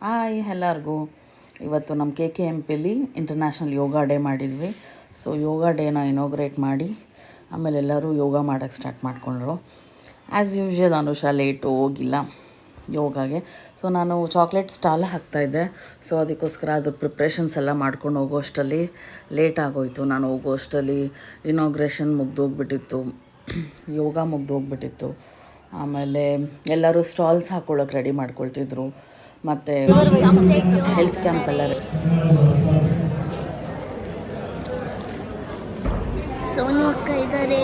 Hi ಎಲ್ಲರಿಗೂ. ಇವತ್ತು ನಮ್ಮ KKMPಲಿ ಇಂಟರ್ನ್ಯಾಷನಲ್ ಯೋಗ ಡೇ ಮಾಡಿದ್ವಿ. ಸೊ ಯೋಗ ಡೇನ ಇನಾಗ್ರೇಟ್ ಮಾಡಿ ಆಮೇಲೆ ಎಲ್ಲರೂ ಯೋಗ ಮಾಡೋಕ್ಕೆ ಸ್ಟಾರ್ಟ್ ಮಾಡಿಕೊಂಡ್ರು. ಆ್ಯಸ್ ಯೂಶ್ವಲ್ ಅನುಷಾ ಲೇಟು ಹೋಗಿಲ್ಲ ಯೋಗಾಗೆ. ಸೊ ನಾನು ಚಾಕ್ಲೇಟ್ ಸ್ಟಾಲ್ ಹಾಕ್ತಾಯಿದ್ದೆ. ಸೊ ಅದಕ್ಕೋಸ್ಕರ ಅದ್ರ ಪ್ರಿಪ್ರೇಷನ್ಸ್ ಎಲ್ಲ ಮಾಡ್ಕೊಂಡು ಹೋಗೋಷ್ಟರಲ್ಲಿ ಲೇಟ್ ಆಗೋಯಿತು. ನಾನು ಹೋಗೋಷ್ಟರಲ್ಲಿ ಇನಾಗ್ರೇಷನ್ ಮುಗ್ದೋಗ್ಬಿಟ್ಟಿತ್ತು, ಯೋಗ ಮುಗ್ದೋಗ್ಬಿಟ್ಟಿತ್ತು. ಆಮೇಲೆ ಎಲ್ಲರೂ ಸ್ಟಾಲ್ಸ್ ಹಾಕ್ಕೊಳ್ಳೋಕೆ ರೆಡಿ ಮಾಡ್ಕೊಳ್ತಿದ್ರು. ಮತ್ತು ಹೆಲ್ತ್ ಕ್ಯಾಂಪ್ ಎಲ್ಲ ಸೋನು ಅಕ್ಕ ಇದ್ದಾರೆ,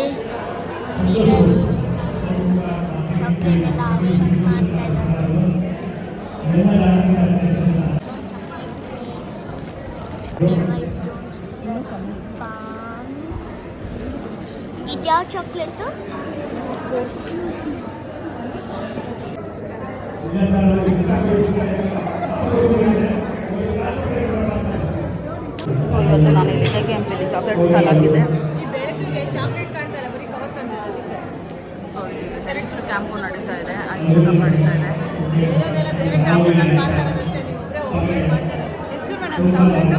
ಚಾಕ್ಲೇಟ್ ಎಲ್ಲ ಅರೇಂಜ್ ಮಾಡ್ತಾ ಇದ್ದಾರೆ. ಇದ್ಯಾವ ಚಾಕ್ಲೇಟು? ಸೊ ಇವತ್ತು ನಾನು ಇಲ್ಲಿ KKMPಲಿ ಚಾಕ್ಲೇಟ್ ಸ್ಟಾಲ್ ಹಾಕಿದ್ದೆ. ಸೊ ಹೆಲ್ತ್ ಕ್ಯಾಂಪು ನಡೀತಾ ಇದೆ, ಐ ಚೆಕಪ್ ನಡೀತಾ ಇದೆ. ಎಷ್ಟು ಮೇಡಮ್ ಚಾಕ್ಲೇಟು?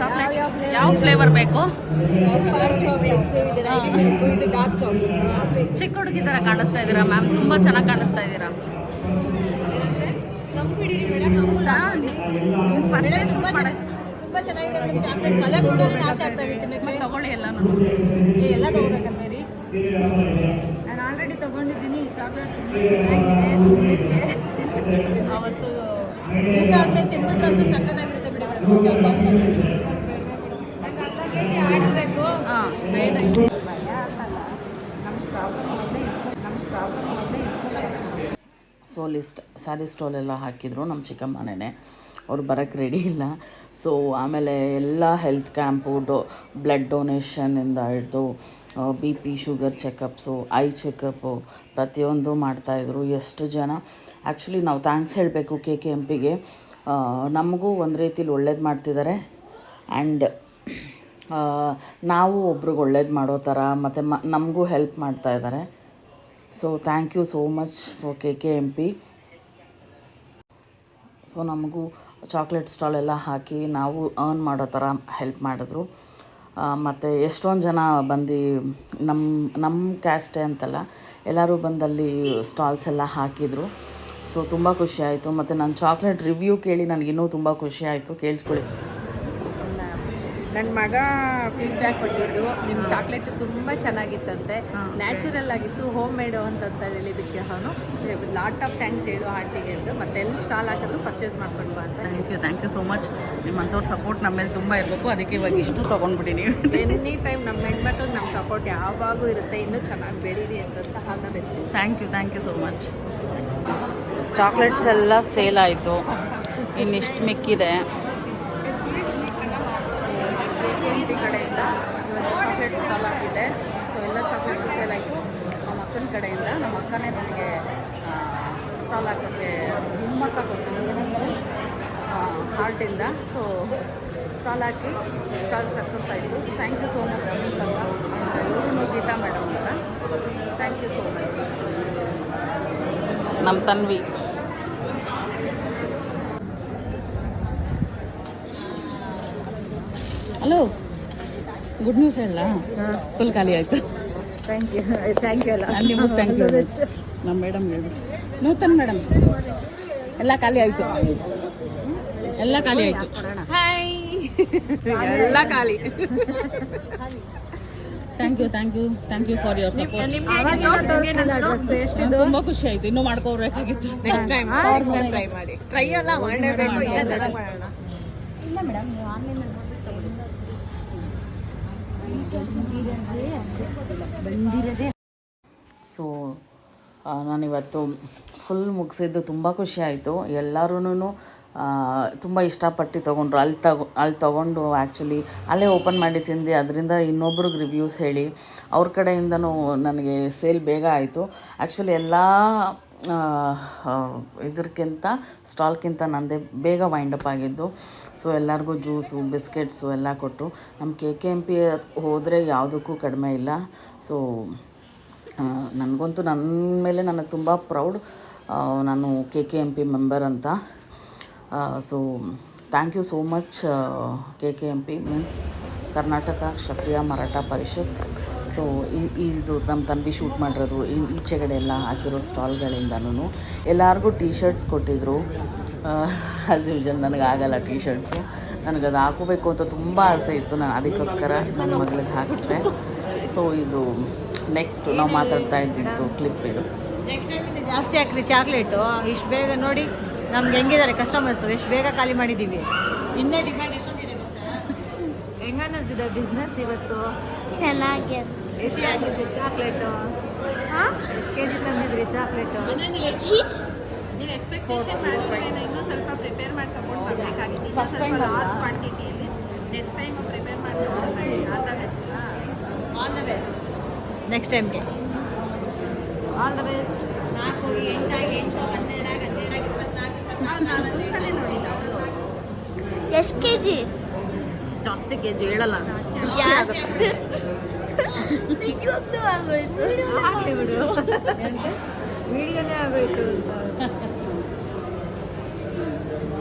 ಚಾಕ್ಲೇಟ್ ಯಾವ ಫ್ಲೇವರ್ ಬೇಕು? ಚಿಕ್ಕ ಹುಡುಗಿ ಥರ ಕಾಣಿಸ್ತಾ ಇದ್ದೀರಾ ಮ್ಯಾಮ್, ತುಂಬ ಚೆನ್ನಾಗಿ ಕಾಣಿಸ್ತಾ ಇದ್ದೀರಾ. ತುಂಬ ಚೆನ್ನಾಗಿದೆ ಮೇಡಮ್. ಚಾಕ್ಲೇಟ್ ಕಲರ್ ನೋಡೋದು ಆಸೆ ಆಗ್ತಾ ಇತ್ತು. ತಗೊಳ್ಳಿ ಎಲ್ಲನೂ. ಎಲ್ಲ ತಗೋಬೇಕಂತ ರೀ. ನಾನು ಆಲ್ರೆಡಿ ತೊಗೊಂಡಿದ್ದೀನಿ. ಚಾಕ್ಲೇಟ್ ತುಂಬ ಚೆನ್ನಾಗಿದೆ. ಅವತ್ತು ಊಟ ಆದ್ಮೇಲೆ ತಿನ್ಬಿಟ್ರಂತೂ ಸಕ್ಕತ್ತಾಗಿರುತ್ತೆ ಬಿಡಿ ಮೇಡಮ್. ಆಡಿಸ್ಬೇಕು. ಸೊ ಸ್ಯಾರಿ ಸ್ಟಾಲ್ ಎಲ್ಲ ಹಾಕಿದ್ರು ನಮ್ಮ ಚಿಕ್ಕಮ್ಮನೇ. ಅವ್ರು ಬರೋಕ್ಕೆ ರೆಡಿ ಇಲ್ಲ. ಸೊ ಆಮೇಲೆ ಎಲ್ಲ ಹೆಲ್ತ್ ಕ್ಯಾಂಪು, ಬ್ಲಡ್ ಡೊನೇಷನ್ನಿಂದ ಹಿಡಿದು BP sugar checkups, I checkup ಪ್ರತಿಯೊಂದು ಮಾಡ್ತಾಯಿದ್ರು. ಎಷ್ಟು ಜನ ಆ್ಯಕ್ಚುಲಿ ನಾವು ಥ್ಯಾಂಕ್ಸ್ ಹೇಳಬೇಕು KKMPಗೆ. ನಮಗೂ ಒಂದು ರೀತಿಲಿ ಒಳ್ಳೇದು ಮಾಡ್ತಿದ್ದಾರೆ ಆ್ಯಂಡ್ ನಾವು ಒಬ್ರಿಗೆ ಒಳ್ಳೇದು ಮಾಡೋ ಥರ ಮತ್ತು ನಮಗೂ ಹೆಲ್ಪ್ ಮಾಡ್ತಾಯಿದ್ದಾರೆ. So thank you so much for KKMP. So ನಮಗೂ ಚಾಕ್ಲೇಟ್ ಸ್ಟಾಲ್ ಎಲ್ಲ ಹಾಕಿ ನಾವು ಅರ್ನ್ ಮಾಡೋ ಥರ ಹೆಲ್ಪ್ ಮಾಡಿದ್ರು. ಮತ್ತು ಎಷ್ಟೊಂದು ಜನ ಬಂದು ನಮ್ಮ ಕ್ಯಾಸ್ಟೇ ಅಂತಲ್ಲ, ಎಲ್ಲರೂ ಬಂದಲ್ಲಿ ಸ್ಟಾಲ್ಸ್ ಎಲ್ಲ ಹಾಕಿದರು. ಸೊ ತುಂಬ ಖುಷಿ ಆಯಿತು. ಮತ್ತು ನಾನು ಚಾಕ್ಲೇಟ್ ರಿವ್ಯೂ ಕೇಳಿ ನನಗಿನ್ನೂ ತುಂಬ ಖುಷಿ ಆಯಿತು. ಕೇಳಿಸ್ಕೊಳ್ಳಿ. ನನ್ನ ಮಗ ಫೀಡ್ಬ್ಯಾಕ್ ಕೊಟ್ಟಿದ್ದು, ನಿಮ್ಮ ಚಾಕ್ಲೇಟ್ ತುಂಬ ಚೆನ್ನಾಗಿತ್ತಂತೆ, ನ್ಯಾಚುರಲ್ ಆಗಿತ್ತು, ಹೋಮ್ ಮೇಡು ಅಂತ ಹೇಳಿದ್ದಕ್ಕೆ ಅವನು ಲಾಟ್ ಆಫ್ ಥ್ಯಾಂಕ್ಸ್ ಹೇಳು ಆಂಟಿಗೆ ಅಂತ. ಮತ್ತೆ ಎಲ್ಲಿ ಸ್ಟಾಲ್ ಹಾಕಿದ್ರು ಪರ್ಚೇಸ್ ಮಾಡ್ಕೊಂಡು ಬಾ ಅಂತ. Thank you so much. ನಿಮ್ಮಂಥವ್ರ ಸಪೋರ್ಟ್ ನಮ್ಮ ಮೇಲೆ ತುಂಬ ಇರಬೇಕು. ಅದಕ್ಕೆ ಇವಾಗ ಇಷ್ಟು ತೊಗೊಂಡ್ಬಿಟ್ಟಿನಿ. ಎನಿ ಟೈಮ್ ನಮ್ಮ ಹೆಣ್ಮಕ್ಳಿಗೆ ನಮ್ಮ ಸಪೋರ್ಟ್ ಯಾವಾಗೂ ಇರುತ್ತೆ. ಇನ್ನೂ ಚೆನ್ನಾಗಿ ಬೆಳೀರಿ ಅಂತ all the best. Thank you so much. Chocolates ಎಲ್ಲ ಸೇಲ್ ಆಯಿತು, ಇನ್ನಿಷ್ಟು ಮಿಕ್ಕಿದೆ. ಕಡೆಯಿಂದ ಚಾಕ್ಲೇಟ್ ಸ್ಟಾಲ್ ಆಗಿದೆ. ಸೊ ಎಲ್ಲ ಚಾಕ್ಲೇಟ್ಸ್ ಸೇಲ್ ಆಯಿತು. ನಮ್ಮ ಅಕ್ಕನ ಕಡೆಯಿಂದ ನಮ್ಮ ಅಕ್ಕನೇ ನನಗೆ ಸ್ಟಾಲ್ ಹಾಕೋಕ್ಕೆ ಹುಮ್ಮಸ್ಸ ಕೊಟ್ಟಿದ್ದು ಹಾರ್ಟಿಂದ. ಸೊ ಸ್ಟಾಲ್ ಹಾಕಿ ಸ್ಟಾಲ್ ಸಕ್ಸಸ್ ಆಯಿತು. Thank you so much Amit ಅಕ್ಕ ಆ್ಯಂಡ್ ಇವರು ಗೀತಾ ಮೇಡಮ್ ಅಂತ. Thank you so much. ನಮ್ಮ ತನ್ವಿ. ಹಲೋ, ಗುಡ್ ನ್ಯೂಸ್ ಹೇಳ. ಫುಲ್ ಖಾಲಿ ಆಯಿತು. ಥ್ಯಾಂಕ್ ಯು ಎಲ್ಲ ನಿಮಗೂ ಥ್ಯಾಂಕ್ ಯು. ನಮ್ಮ ಮೇಡಮ್ ಹೇಳ್ಬಿಟ್ಟು ನೂತನ್ ಮೇಡಮ್ ಎಲ್ಲ ಖಾಲಿ ಆಯಿತು, ಎಲ್ಲ ಖಾಲಿ ಆಯಿತು. ಹಾಯ್, ಎಲ್ಲ ಖಾಲಿ. Thank you for your support. ತುಂಬ ಖುಷಿ ಆಯಿತು. ಇನ್ನೂ ಮಾಡ್ಕೋಬೇಕಾಗಿತ್ತು. ನೆಕ್ಸ್ಟ್ ಟೈಮ್ ಟ್ರೈ ಮಾಡಿ. ಟ್ರೈ ಎಲ್ಲ ಮಾಡಲೇಬೇಕು. ಇನ್ನೂ ಚೆನ್ನಾಗಿ ಮಾಡೋಣ. ಇಲ್ಲ ಮೇಡಮ್, ನೀವು ಆನ್ಲೈನಲ್ಲಿ ಬಂದಿರೋದೇ. ಸೊ ನಾನಿವತ್ತು ಫುಲ್ ಮುಗಿಸಿದ್ದು ತುಂಬ ಖುಷಿ ಆಯಿತು. ಎಲ್ಲರೂ ತುಂಬ ಇಷ್ಟಪಟ್ಟು ತೊಗೊಂಡ್ರು. ಅಲ್ಲಿ ತೊಗೊಂಡು ಆ್ಯಕ್ಚುಲಿ ಅಲ್ಲೇ ಓಪನ್ ಮಾಡಿ ತಿಂದು ಅದರಿಂದ ಇನ್ನೊಬ್ರಿಗೆ ರಿವ್ಯೂಸ್ ಹೇಳಿ ಅವ್ರ ಕಡೆಯಿಂದನೂ ನನಗೆ ಸೇಲ್ ಬೇಗ ಆಯಿತು. ಆ್ಯಕ್ಚುಲಿ ಎಲ್ಲ ಇದಕ್ಕಿಂತ ಸ್ಟಾಲ್ಗಿಂತ ನಂದೇ ಬೇಗ ವೈಂಡಪ್ ಆಗಿದ್ದು. ಸೊ ಎಲ್ಲರಿಗೂ ಜ್ಯೂಸು, ಬಿಸ್ಕೆಟ್ಸು ಎಲ್ಲ ಕೊಟ್ಟು ನಮ್ಮ KKMP ಹೋದರೆ ಯಾವುದಕ್ಕೂ ಕಡಿಮೆ ಇಲ್ಲ. ಸೊ ನನಗಂತೂ ನನ್ನ ಮೇಲೆ ನನಗೆ ತುಂಬ ಪ್ರೌಡ್. ನಾನು KKMP ಮೆಂಬರ್ ಅಂತ. So thank you so much KKMP means Karnataka Kshatriya Maratha Parishad. ಸೊ ಇದು ನಮ್ಮ ತನ್ವಿ ಶೂಟ್ ಮಾಡಿರೋದು ಈಚೆಗಡೆ ಎಲ್ಲ ಹಾಕಿರೋ ಸ್ಟಾಲ್ಗಳಿಂದನೂ ಎಲ್ಲರಿಗೂ ಟೀ ಶರ್ಟ್ಸ್ ಕೊಟ್ಟಿದ್ದರು. ಆ್ಯಸ್ ಯೂಶಲ್ ನನಗಾಗಲ್ಲ ಟೀ ಶರ್ಟ್ಸು, ನನಗದು ಹಾಕೋಬೇಕು ಅಂತ ತುಂಬ ಆಸೆ ಇತ್ತು. ನಾನು ಅದಕ್ಕೋಸ್ಕರ ನನ್ನ ಮಗಳಿಗೆ ಹಾಕಿಸ್ದೆ. ಸೊ ಇದು ನೆಕ್ಸ್ಟ್ ನಾವು ಮಾತಾಡ್ತಾ ಇದ್ದಿದ್ದು ಕ್ಲಿಪ್ ಇದು. ನೆಕ್ಸ್ಟ್ ಟೈಮಿಂದ ಜಾಸ್ತಿ ಹಾಕ್ರಿ ಚಾಕ್ಲೇಟು. ಇಷ್ಟು ಬೇಗ ನೋಡಿ ನಮ್ಗೆ ಹೆಂಗಿದ್ದಾರೆ ಕಸ್ಟಮರ್ಸು, ಎಷ್ಟು ಬೇಗ ಖಾಲಿ ಮಾಡಿದ್ದೀವಿ. ಇನ್ನೂ ಡಿಮ್ಯಾಂಡ್ ಎಷ್ಟೊಂದಿದೆ ಗೊತ್ತಾ? ಹೆಂಗೆ ಅನ್ನಿಸ್ತಿದೆ ಬಿಸ್ನೆಸ್ ಇವತ್ತು? ಚೆನ್ನಾಗಿ ಎಷ್ಟು ಆಗಿದ್ರಿ ಚಾಕ್ಲೇಟು? ಎಷ್ಟು ಕೆ ಜಿ ತಂದಿದ್ರಿ ಚಾಕ್ಲೇಟು? ನೀನು ಎಕ್ಸ್ಪೆಕ್ಟೇಷನ್ ಮಾಡಿದ್ರೆ ಇನ್ನೂ ಸ್ವಲ್ಪ ಪ್ರಿಪೇರ್ ಮಾಡಿ ತಗೊಂಡು ಬರಬೇಕಾಗಿತ್ತು. ಫಸ್ಟ್ ಟೈಮ್ ಲಾರ್ಜ್ ಕ್ವಾಂಟಿಟಿಯಲ್ಲಿ ನೆಕ್ಸ್ಟ್ ಟೈಮ್ ಪ್ರಿಪೇರ್ ಮಾಡ್ಕೊಂಡು all the best. All the best next ಟೈಮ್ಗೆ. All the best. 4, 8, 8, 12, 24, 24 ನೋಡಿಲ್ಲ ಅವರು ಎಷ್ಟು ಕೆ ಜಿ? ಜಾಸ್ತಿ ಕೆ ಜಿ ಹೇಳಲ್ಲ. ನಿಜವಾಗ್ಲೂ ಆಗೋಯ್ತು. ಹಾಕಿ ಬಿಡು, ವಿಡಿಯೋನೇ ಆಗೋಯ್ತು.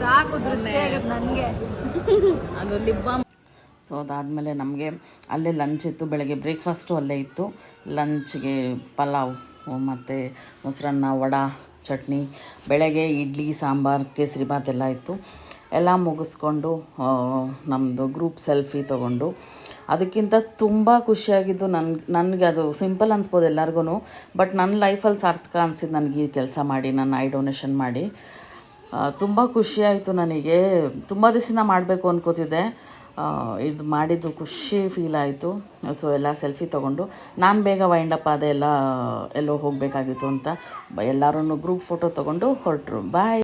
ಸಾಕು, ದೃಷ್ಟಿ ಆಗುತ್ತೆ ನನಗೆ. ಅದು ಲಿಪ್ ಬಾಮ್. ಸೊ ಅದಾದಮೇಲೆ ನಮಗೆ ಅಲ್ಲೇ ಲಂಚ್ ಇತ್ತು. ಬೆಳಗ್ಗೆ ಬ್ರೇಕ್ಫಾಸ್ಟು ಅಲ್ಲೇ ಇತ್ತು. ಲಂಚ್ಗೆ ಪಲಾವ್ ಮತ್ತು ಮೊಸರನ್ನ, ವಡೆ, ಚಟ್ನಿ, ಬೆಳಗ್ಗೆ ಇಡ್ಲಿ, ಸಾಂಬಾರು, ಕೇಸರಿಬಾತ್ ಎಲ್ಲ ಇತ್ತು. ಎಲ್ಲ ಮುಗಿಸ್ಕೊಂಡು ನಮ್ಮದು ಗ್ರೂಪ್ ಸೆಲ್ಫಿ ತೊಗೊಂಡು, ಅದಕ್ಕಿಂತ ತುಂಬ ಖುಷಿಯಾಗಿದ್ದು ನನಗೆ ಅದು ಸಿಂಪಲ್ ಅನ್ಸ್ಬೋದು ಎಲ್ಲರಿಗೂ, ಬಟ್ ನನ್ನ ಲೈಫಲ್ಲಿ ಸಾರ್ಥಕ ಅನಿಸಿದ್ದು ನನಗೆ ಈ ಕೆಲಸ ಮಾಡಿ, ನನ್ನ ಐ ಡೊನೇಷನ್ ಮಾಡಿ ತುಂಬ ಖುಷಿಯಾಯಿತು ನನಗೆ. ತುಂಬ ದಿವಸದಿಂದ ಮಾಡಬೇಕು ಅನ್ಕೋತಿದ್ದೆ. ಇದು ಮಾಡಿದ್ದು ಖುಷಿ ಫೀಲ್ ಆಯಿತು. ಸೊ ಎಲ್ಲ ಸೆಲ್ಫಿ ತೊಗೊಂಡು ನಾನು ಬೇಗ ವೈಂಡಪ್ ಆದೆ, ಎಲ್ಲೋ ಹೋಗಬೇಕಾಗಿತ್ತು ಅಂತ ಎಲ್ಲರೂ ಗ್ರೂಪ್ ಫೋಟೋ ತೊಗೊಂಡು ಹೊರಟರು. ಬಾಯ್.